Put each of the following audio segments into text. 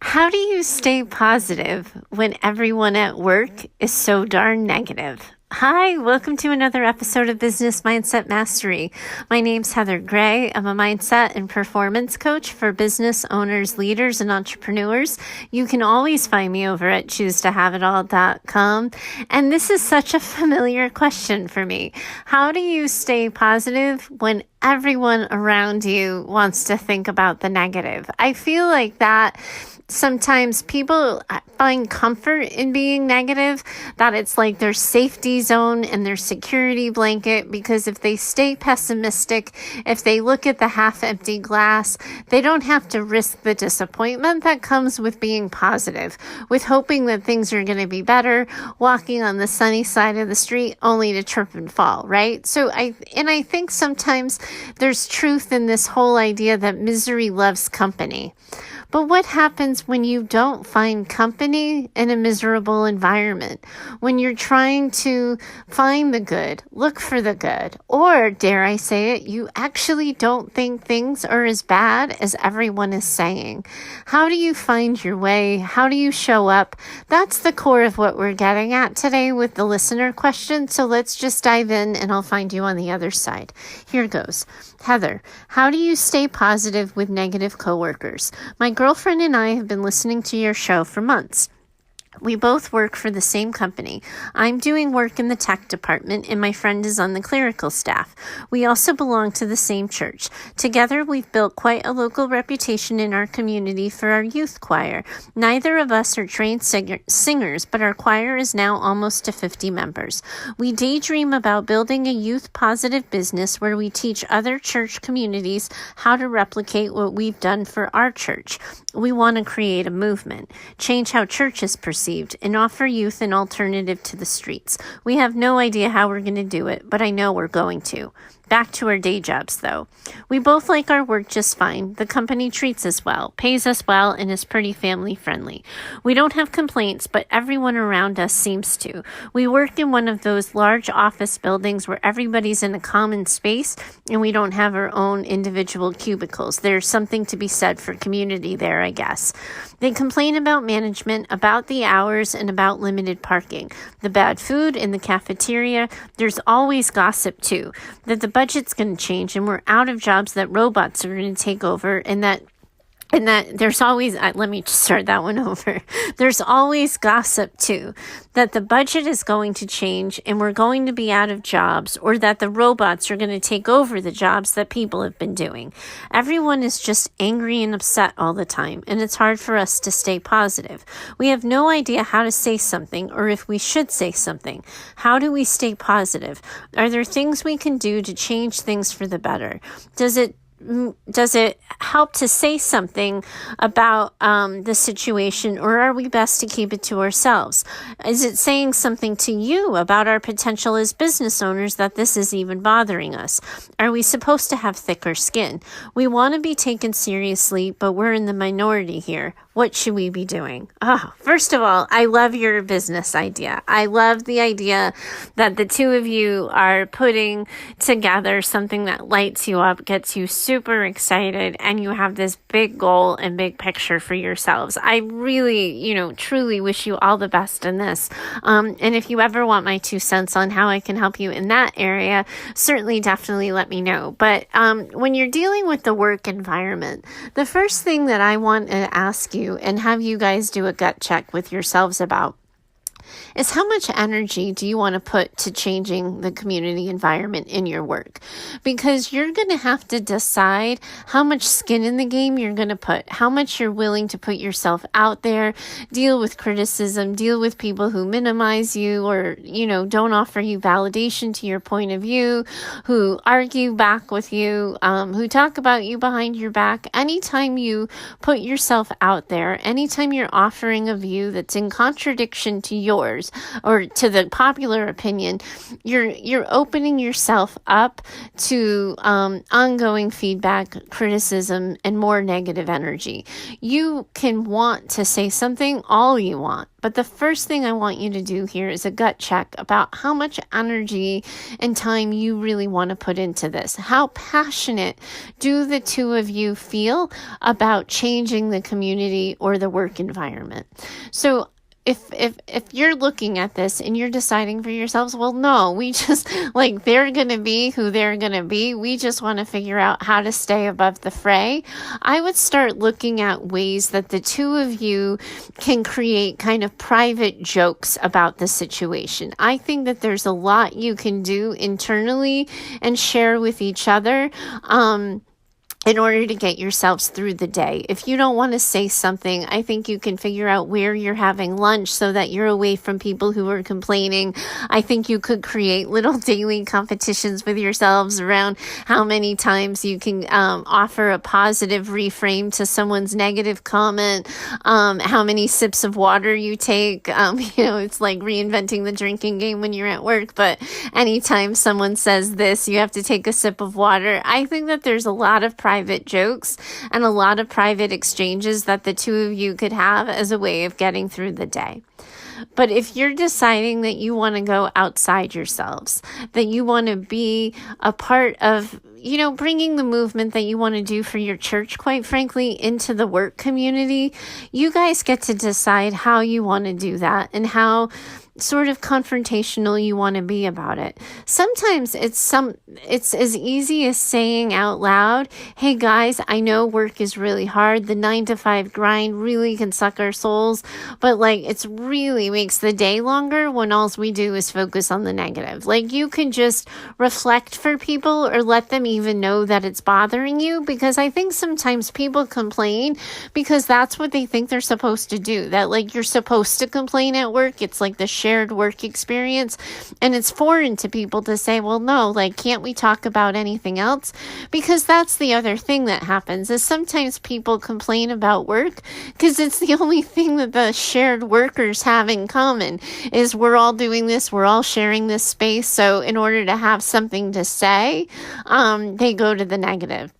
How do you stay positive when everyone at work is so darn negative? Hi, welcome to another episode of Business Mindset Mastery. My name's Heather Gray. I'm a mindset and performance coach for business owners, leaders, and entrepreneurs. You can always find me over at choosetohaveitall.com. And this is such a familiar question for me. How do you stay positive when everyone around you wants to think about the negative? I feel like that sometimes people find comfort in being negative, that it's like their safety zone and their security blanket, because if they stay pessimistic, if they look at the half-empty glass, they don't have to risk the disappointment that comes with being positive, with hoping that things are going to be better, walking on the sunny side of the street only to trip and fall, right? So I think sometimes there's truth in this whole idea that misery loves company. But what happens when you don't find company in a miserable environment? When you're trying to find the good, look for the good, or dare I say it, you actually don't think things are as bad as everyone is saying. How do you find your way? How do you show up? That's the core of what we're getting at today with the listener question. So let's just dive in and I'll find you on the other side. Here goes. Heather, how do you stay positive with negative coworkers? My girlfriend and I have been listening to your show for months. We both work for the same company. I'm doing work in the tech department and my friend is on the clerical staff. We also belong to the same church. Together, we've built quite a local reputation in our community for our youth choir. Neither of us are trained singers, but our choir is now almost to 50 members. We daydream about building a youth-positive business where we teach other church communities how to replicate what we've done for our church. We want to create a movement, change how church is perceived, and offer youth an alternative to the streets. We have no idea how we're going to do it, but I know we're going to. Back to our day jobs, though. We both like our work just fine. The company treats us well, pays us well, and is pretty family friendly. We don't have complaints, but everyone around us seems to. We work in one of those large office buildings where everybody's in a common space, and we don't have our own individual cubicles. There's something to be said for community there, I guess. They complain about management, about the hours, and about limited parking. The bad food in the cafeteria. There's always gossip, too, that the budget's going to change and we're out of jobs, that robots are going to take over, and that there's always, let me start that one over. There's always gossip too, that the budget is going to change and we're going to be out of jobs, or that the robots are going to take over the jobs that people have been doing. Everyone is just angry and upset all the time, and it's hard for us to stay positive. We have no idea how to say something or if we should say something. How do we stay positive? Are there things we can do to change things for the better? Does it help to say something about the situation, or are we best to keep it to ourselves? Is it saying something to you about our potential as business owners that this is even bothering us? Are we supposed to have thicker skin? We want to be taken seriously, but we're in the minority here. What should we be doing? First of all, I love your business idea. I love the idea that the two of you are putting together something that lights you up, gets you super excited, and you have this big goal and big picture for yourselves. I really, truly wish you all the best in this. And if you ever want my 2 cents on how I can help you in that area, certainly definitely let me know. But when you're dealing with the work environment, the first thing that I want to ask you and have you guys do a gut check with yourselves about is how much energy do you want to put to changing the community environment in your work? Because you're going to have to decide how much skin in the game you're going to put, how much you're willing to put yourself out there, deal with criticism, deal with people who minimize you or, don't offer you validation to your point of view, who argue back with you, who talk about you behind your back. Anytime you put yourself out there, anytime you're offering a view that's in contradiction to your yours or to the popular opinion, you're opening yourself up to ongoing feedback, criticism, and more negative energy. You can want to say something all you want, but the first thing I want you to do here is a gut check about how much energy and time you really want to put into this. How passionate do the two of you feel about changing the community or the work environment? So if you're looking at this and you're deciding for yourselves, well, no, we just like they're going to be who they're going to be. We just want to figure out how to stay above the fray. I would start looking at ways that the two of you can create kind of private jokes about the situation. I think that there's a lot you can do internally and share with each other. In order to get yourselves through the day. If you don't want to say something, I think you can figure out where you're having lunch so that you're away from people who are complaining. I think you could create little daily competitions with yourselves around how many times you can offer a positive reframe to someone's negative comment, how many sips of water you take. It's like reinventing the drinking game when you're at work, but anytime someone says this, you have to take a sip of water. I think that there's a lot of private jokes and a lot of private exchanges that the two of you could have as a way of getting through the day. But if you're deciding that you want to go outside yourselves, that you want to be a part of, bringing the movement that you want to do for your church, quite frankly, into the work community, you guys get to decide how you want to do that and how sort of confrontational you want to be about it. Sometimes it's as easy as saying out loud, hey guys, I know work is really hard. The 9-to-5 grind really can suck our souls, but it's really makes the day longer when all we do is focus on the negative. You can just reflect for people or let them even know that it's bothering you, because I think sometimes people complain because that's what they think they're supposed to do. That you're supposed to complain at work. It's like the shared work experience, and it's foreign to people to say, well, no, can't we talk about anything else? Because that's the other thing that happens is sometimes people complain about work because it's the only thing that the shared workers have in common is we're all doing this, we're all sharing this space. So in order to have something to say, they go to the negative.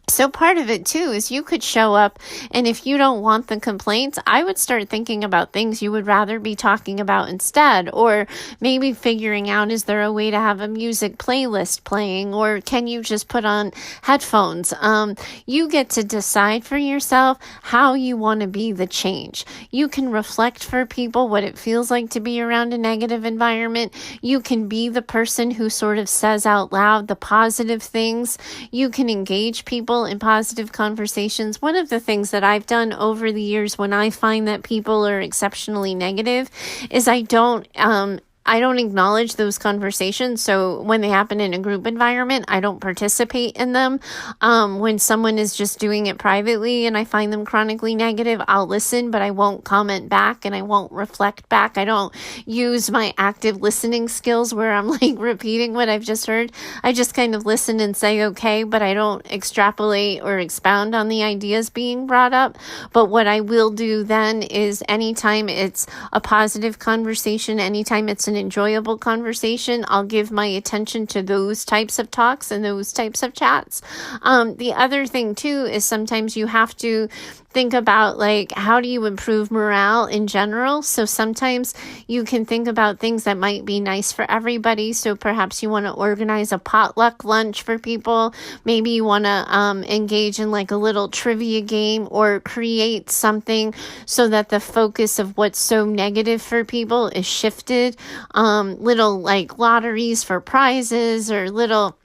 So part of it too is you could show up, and if you don't want the complaints, I would start thinking about things you would rather be talking about instead, or maybe figuring out, is there a way to have a music playlist playing, or can you just put on headphones? You get to decide for yourself how you want to be the change. You can reflect for people what it feels like to be around a negative environment. You can be the person who sort of says out loud the positive things. You can engage people in positive conversations. One of the things that I've done over the years when I find that people are exceptionally negative is I don't acknowledge those conversations. So when they happen in a group environment, I don't participate in them. When someone is just doing it privately and I find them chronically negative, I'll listen, but I won't comment back and I won't reflect back. I don't use my active listening skills where I'm repeating what I've just heard. I just kind of listen and say, okay, but I don't extrapolate or expound on the ideas being brought up. But what I will do then is anytime it's a positive conversation, anytime it's an enjoyable conversation, I'll give my attention to those types of talks and those types of chats. The other thing too is sometimes you have to think about how do you improve morale in general. So sometimes you can think about things that might be nice for everybody. So perhaps you want to organize a potluck lunch for people. Maybe you want to engage in a little trivia game or create something so that the focus of what's so negative for people is shifted. Little lotteries for prizes or little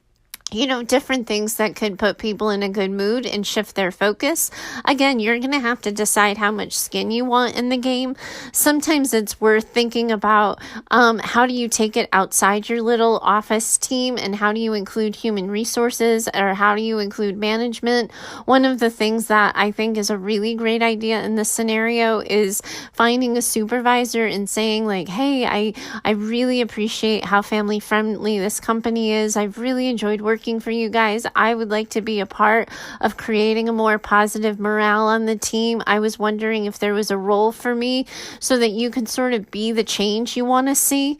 different things that could put people in a good mood and shift their focus. Again, you're going to have to decide how much skin you want in the game. Sometimes it's worth thinking about how do you take it outside your little office team and how do you include human resources or how do you include management? One of the things that I think is a really great idea in this scenario is finding a supervisor and saying hey, I really appreciate how family friendly this company is. I've really enjoyed working working for you guys. I would like to be a part of creating a more positive morale on the team. I was wondering if there was a role for me so that you can sort of be the change you want to see.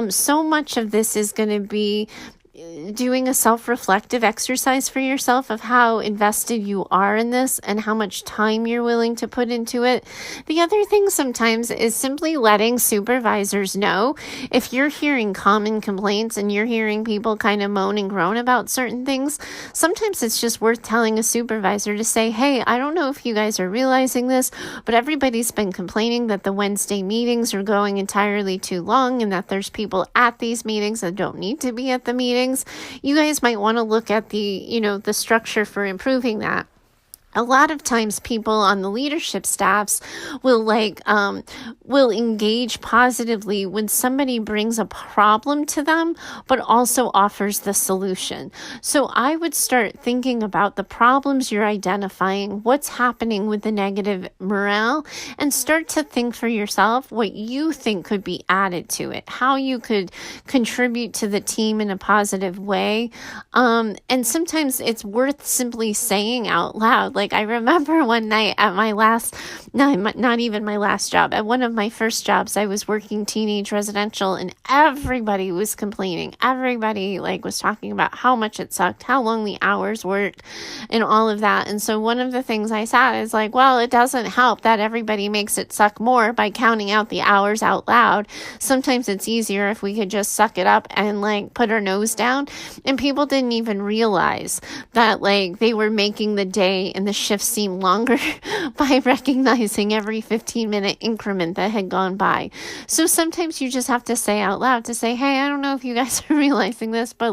So much of this is going to be doing a self-reflective exercise for yourself of how invested you are in this and how much time you're willing to put into it. The other thing sometimes is simply letting supervisors know if you're hearing common complaints and you're hearing people kind of moan and groan about certain things. Sometimes it's just worth telling a supervisor to say, hey, I don't know if you guys are realizing this, but everybody's been complaining that the Wednesday meetings are going entirely too long and that there's people at these meetings that don't need to be at the meetings. You guys might want to look at the structure for improving that. A lot of times people on the leadership staffs will engage positively when somebody brings a problem to them, but also offers the solution. So I would start thinking about the problems you're identifying, what's happening with the negative morale, and start to think for yourself what you think could be added to it, how you could contribute to the team in a positive way. And sometimes it's worth simply saying out loud. Like I remember one night at not even my last job, at one of my first jobs, I was working teenage residential and everybody was complaining. Everybody was talking about how much it sucked, how long the hours worked and all of that. And so one of the things I said is well, it doesn't help that everybody makes it suck more by counting out the hours out loud. Sometimes it's easier if we could just suck it up and put our nose down. And people didn't even realize that they were making the day and the shift seem longer by recognizing every 15-minute increment that had gone by. So sometimes you just have to say out loud to say, hey, I don't know if you guys are realizing this, but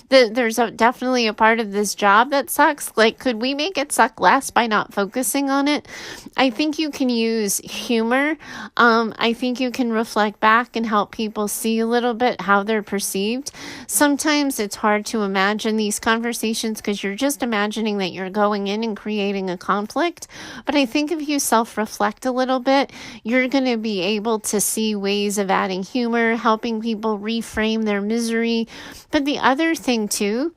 there's definitely a part of this job that sucks. Could we make it suck less by not focusing on it? I think you can use humor. I think you can reflect back and help people see a little bit how they're perceived. Sometimes it's hard to imagine these conversations because you're just imagining that you're going in and creating a conflict. But I think if you self-reflect a little bit, you're going to be able to see ways of adding humor, helping people reframe their misery. But the other thing too,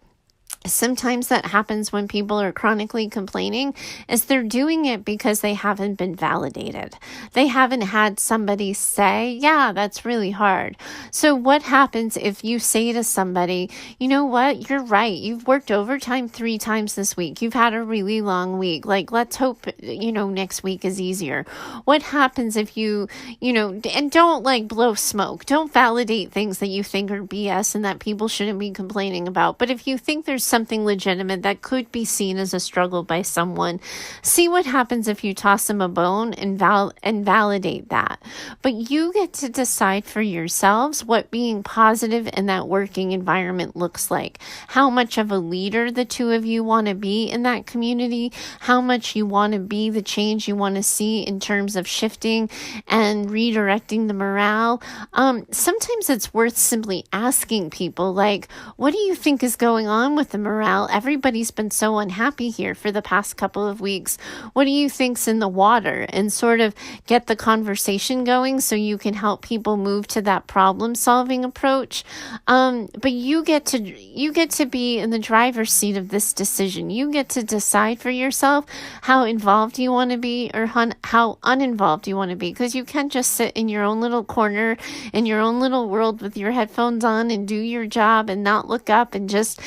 sometimes that happens when people are chronically complaining is they're doing it because they haven't been validated. They haven't had somebody say, yeah, that's really hard. So what happens if you say to somebody, you know what, you're right. You've worked overtime 3 times this week. You've had a really long week. Let's hope, next week is easier. What happens if you and don't blow smoke. Don't validate things that you think are BS and that people shouldn't be complaining about. But if you think there's something legitimate that could be seen as a struggle by someone, see what happens if you toss them a bone and validate that. But you get to decide for yourselves what being positive in that working environment looks like. How much of a leader the two of you want to be in that community, how much you want to be the change you want to see in terms of shifting and redirecting the morale. Sometimes it's worth simply asking people, what do you think is going on with the morale? Everybody's been so unhappy here for the past couple of weeks. What do you think's in the water? And sort of get the conversation going so you can help people move to that problem-solving approach. But you get to be in the driver's seat of this decision. You get to decide for yourself how involved you want to be or how uninvolved you want to be, because you can't just sit in your own little corner in your own little world with your headphones on and do your job and not look up and just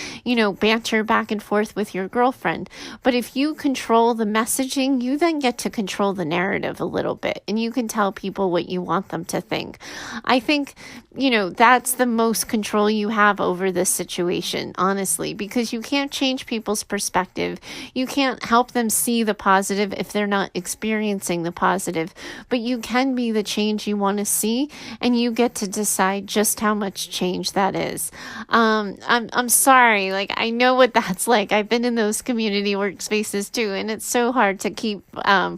banter back and forth with your girlfriend. But if you control the messaging, you then get to control the narrative a little bit, and you can tell people what you want them to think. I think, that's the most control you have over this situation, honestly, because you can't change people's perspective. You can't help them see the positive if they're not experiencing the positive, but you can be the change you want to see, and you get to decide just how much change that is. I'm sorry. I I know what that's like. I've been in those community workspaces too, and it's so hard to keep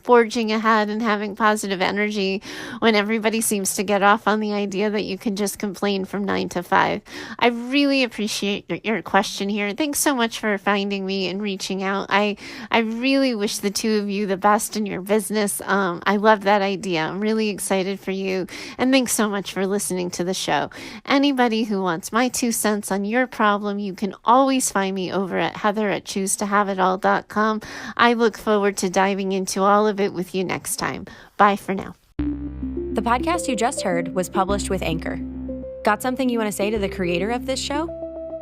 forging ahead and having positive energy when everybody seems to get off on the idea that you can just complain from 9 to 5. I really appreciate your question here. Thanks so much for finding me and reaching out. I really wish the two of you the best in your business. I love that idea. I'm really excited for you. And thanks so much for listening to the show. Anybody who wants my 2 cents on your problem, you can always find me over at heather@choosetohaveitall.com. I look forward to diving into all of it with you next time. Bye for now. The podcast you just heard was published with Anchor. Got something you want to say to the creator of this show?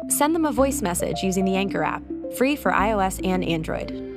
Send them a voice message using the Anchor app, free for iOS and Android.